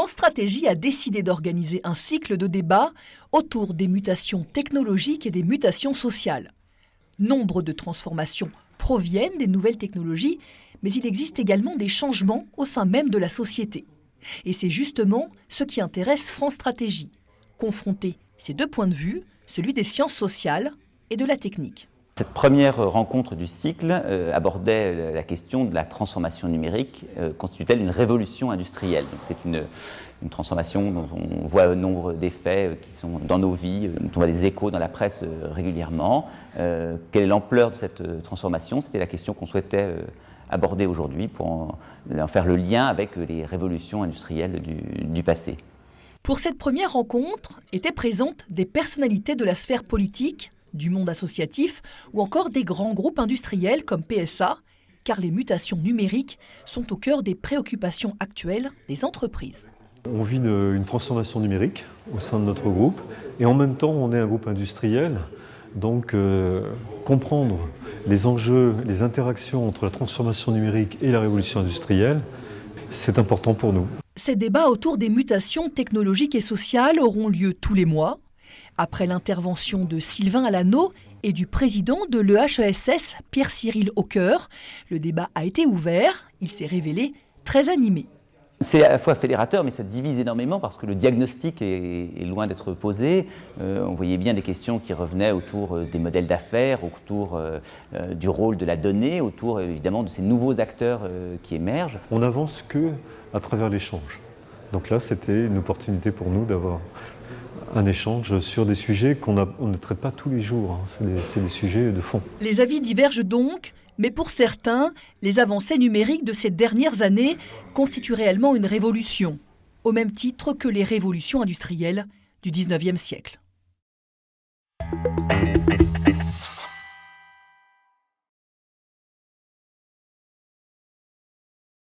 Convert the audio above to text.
France Stratégie a décidé d'organiser un cycle de débats autour des mutations technologiques et des mutations sociales. Nombre de transformations proviennent des nouvelles technologies, mais il existe également des changements au sein même de la société. Et c'est justement ce qui intéresse France Stratégie, confronter ces deux points de vue, celui des sciences sociales et de la technique. Cette première rencontre du cycle abordait la question de la transformation numérique. Constitue-t-elle une révolution industrielle? Donc c'est une transformation dont on voit un nombre d'effets qui sont dans nos vies, dont on voit des échos dans la presse régulièrement. Quelle est l'ampleur de cette transformation? C'était la question qu'on souhaitait aborder aujourd'hui pour en faire le lien avec les révolutions industrielles du passé. Pour cette première rencontre étaient présentes des personnalités de la sphère politique, du monde associatif ou encore des grands groupes industriels comme PSA, car les mutations numériques sont au cœur des préoccupations actuelles des entreprises. On vit une transformation numérique au sein de notre groupe et en même temps on est un groupe industriel, donc comprendre les enjeux, les interactions entre la transformation numérique et la révolution industrielle, c'est important pour nous. Ces débats autour des mutations technologiques et sociales auront lieu tous les mois. Après l'intervention de Sylvain Alano et du président de l'EHESS, Pierre-Cyril Haucoeur, le débat a été ouvert, il s'est révélé très animé. C'est à la fois fédérateur, mais ça divise énormément parce que le diagnostic est loin d'être posé. On voyait bien des questions qui revenaient autour des modèles d'affaires, autour du rôle de la donnée, autour évidemment de ces nouveaux acteurs qui émergent. On n'avance que à travers l'échange. Donc là, c'était une opportunité pour nous d'avoir un échange sur des sujets qu'on ne traite pas tous les jours. C'est des sujets de fond. Les avis divergent donc, mais pour certains, les avancées numériques de ces dernières années constituent réellement une révolution, au même titre que les révolutions industrielles du 19e siècle.